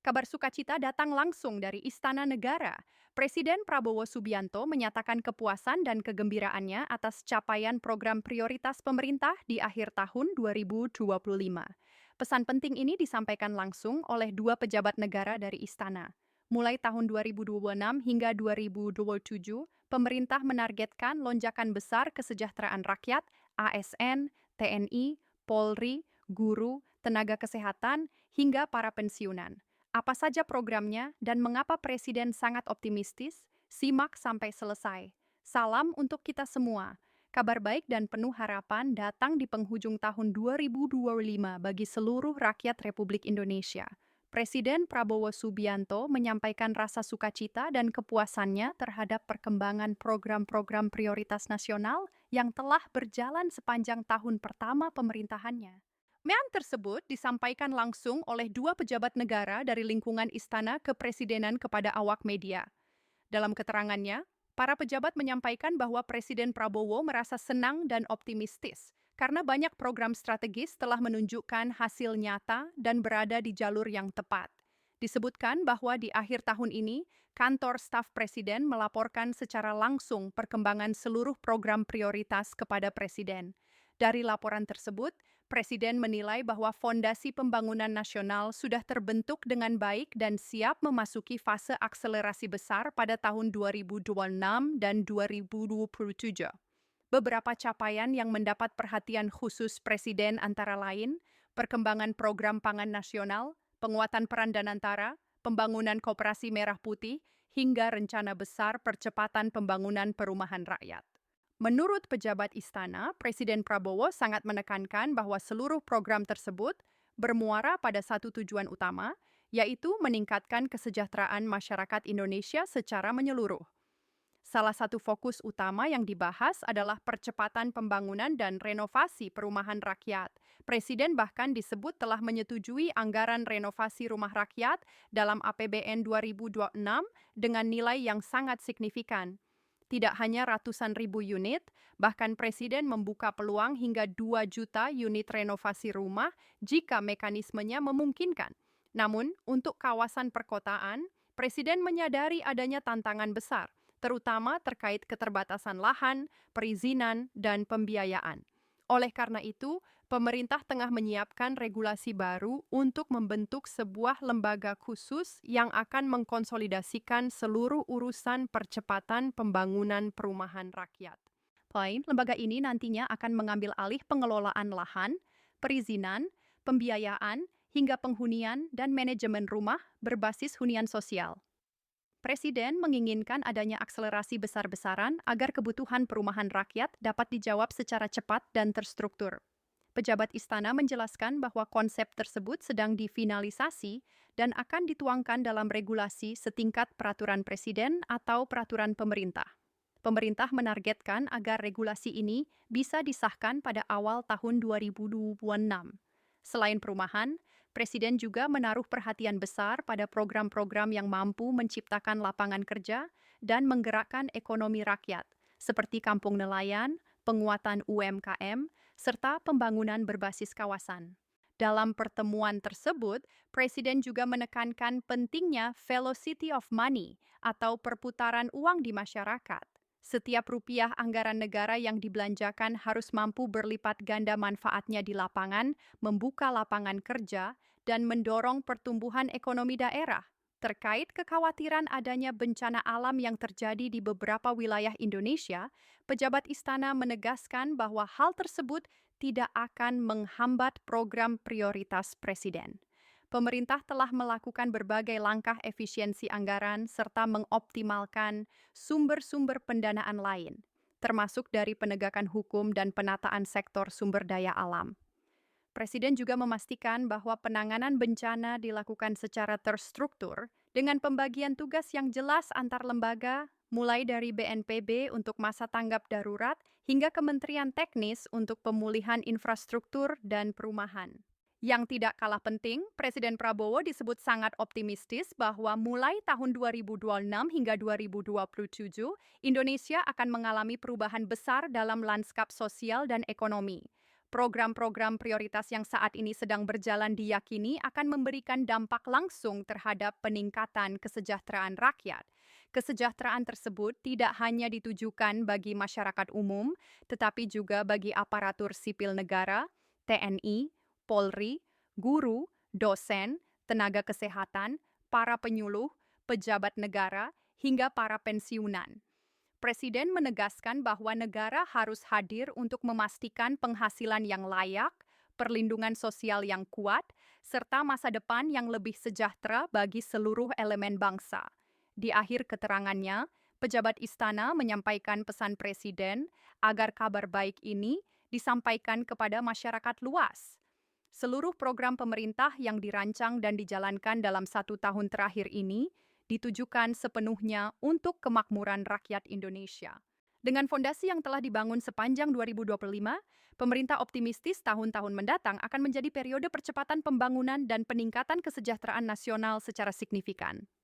Kabar sukacita datang langsung dari Istana Negara. Presiden Prabowo Subianto menyatakan kepuasan dan kegembiraannya atas capaian program prioritas pemerintah di akhir tahun 2025. Pesan penting ini disampaikan langsung oleh dua pejabat negara dari Istana. Mulai tahun 2026 hingga 2027, pemerintah menargetkan lonjakan besar kesejahteraan rakyat, ASN, TNI, Polri, guru, tenaga kesehatan, hingga para pensiunan. Apa saja programnya dan mengapa Presiden sangat optimistis? Simak sampai selesai. Salam untuk kita semua. Kabar baik dan penuh harapan datang di penghujung tahun 2025 bagi seluruh rakyat Republik Indonesia. Presiden Prabowo Subianto menyampaikan rasa sukacita dan kepuasannya terhadap perkembangan program-program prioritas nasional yang telah berjalan sepanjang tahun pertama pemerintahannya. Mean tersebut disampaikan langsung oleh dua pejabat negara dari lingkungan istana kepresidenan kepada awak media. Dalam keterangannya, para pejabat menyampaikan bahwa Presiden Prabowo merasa senang dan optimistis karena banyak program strategis telah menunjukkan hasil nyata dan berada di jalur yang tepat. Disebutkan bahwa di akhir tahun ini, kantor staf Presiden melaporkan secara langsung perkembangan seluruh program prioritas kepada Presiden. Dari laporan tersebut, Presiden menilai bahwa fondasi pembangunan nasional sudah terbentuk dengan baik dan siap memasuki fase akselerasi besar pada tahun 2026 dan 2027. Beberapa capaian yang mendapat perhatian khusus Presiden antara lain, perkembangan program pangan nasional, penguatan peran Danantara, pembangunan koperasi merah putih, hingga rencana besar percepatan pembangunan perumahan rakyat. Menurut pejabat istana, Presiden Prabowo sangat menekankan bahwa seluruh program tersebut bermuara pada satu tujuan utama, yaitu meningkatkan kesejahteraan masyarakat Indonesia secara menyeluruh. Salah satu fokus utama yang dibahas adalah percepatan pembangunan dan renovasi perumahan rakyat. Presiden bahkan disebut telah menyetujui anggaran renovasi rumah rakyat dalam APBN 2026 dengan nilai yang sangat signifikan. Tidak hanya ratusan ribu unit, bahkan Presiden membuka peluang hingga 2 juta unit renovasi rumah jika mekanismenya memungkinkan. Namun, untuk kawasan perkotaan, Presiden menyadari adanya tantangan besar, terutama terkait keterbatasan lahan, perizinan, dan pembiayaan. Oleh karena itu, pemerintah tengah menyiapkan regulasi baru untuk membentuk sebuah lembaga khusus yang akan mengkonsolidasikan seluruh urusan percepatan pembangunan perumahan rakyat. Lembaga ini nantinya akan mengambil alih pengelolaan lahan, perizinan, pembiayaan, hingga penghunian dan manajemen rumah berbasis hunian sosial. Presiden menginginkan adanya akselerasi besar-besaran agar kebutuhan perumahan rakyat dapat dijawab secara cepat dan terstruktur. Pejabat istana menjelaskan bahwa konsep tersebut sedang difinalisasi dan akan dituangkan dalam regulasi setingkat peraturan presiden atau peraturan pemerintah. Pemerintah menargetkan agar regulasi ini bisa disahkan pada awal tahun 2026. Selain perumahan, Presiden juga menaruh perhatian besar pada program-program yang mampu menciptakan lapangan kerja dan menggerakkan ekonomi rakyat, seperti kampung nelayan, penguatan UMKM, serta pembangunan berbasis kawasan. Dalam pertemuan tersebut, Presiden juga menekankan pentingnya velocity of money atau perputaran uang di masyarakat. Setiap rupiah anggaran negara yang dibelanjakan harus mampu berlipat ganda manfaatnya di lapangan, membuka lapangan kerja, dan mendorong pertumbuhan ekonomi daerah. Terkait kekhawatiran adanya bencana alam yang terjadi di beberapa wilayah Indonesia, pejabat istana menegaskan bahwa hal tersebut tidak akan menghambat program prioritas Presiden. Pemerintah telah melakukan berbagai langkah efisiensi anggaran serta mengoptimalkan sumber-sumber pendanaan lain, termasuk dari penegakan hukum dan penataan sektor sumber daya alam. Presiden juga memastikan bahwa penanganan bencana dilakukan secara terstruktur dengan pembagian tugas yang jelas antar lembaga, mulai dari BNPB untuk masa tanggap darurat hingga Kementerian Teknis untuk pemulihan infrastruktur dan perumahan. Yang tidak kalah penting, Presiden Prabowo disebut sangat optimistis bahwa mulai tahun 2026 hingga 2027, Indonesia akan mengalami perubahan besar dalam lanskap sosial dan ekonomi. Program-program prioritas yang saat ini sedang berjalan diyakini akan memberikan dampak langsung terhadap peningkatan kesejahteraan rakyat. Kesejahteraan tersebut tidak hanya ditujukan bagi masyarakat umum, tetapi juga bagi aparatur sipil negara, TNI, Polri, guru, dosen, tenaga kesehatan, para penyuluh, pejabat negara, hingga para pensiunan. Presiden menegaskan bahwa negara harus hadir untuk memastikan penghasilan yang layak, perlindungan sosial yang kuat, serta masa depan yang lebih sejahtera bagi seluruh elemen bangsa. Di akhir keterangannya, pejabat istana menyampaikan pesan Presiden agar kabar baik ini disampaikan kepada masyarakat luas. Seluruh program pemerintah yang dirancang dan dijalankan dalam 1 tahun terakhir ini ditujukan sepenuhnya untuk kemakmuran rakyat Indonesia. Dengan fondasi yang telah dibangun sepanjang 2025, pemerintah optimistis tahun-tahun mendatang akan menjadi periode percepatan pembangunan dan peningkatan kesejahteraan nasional secara signifikan.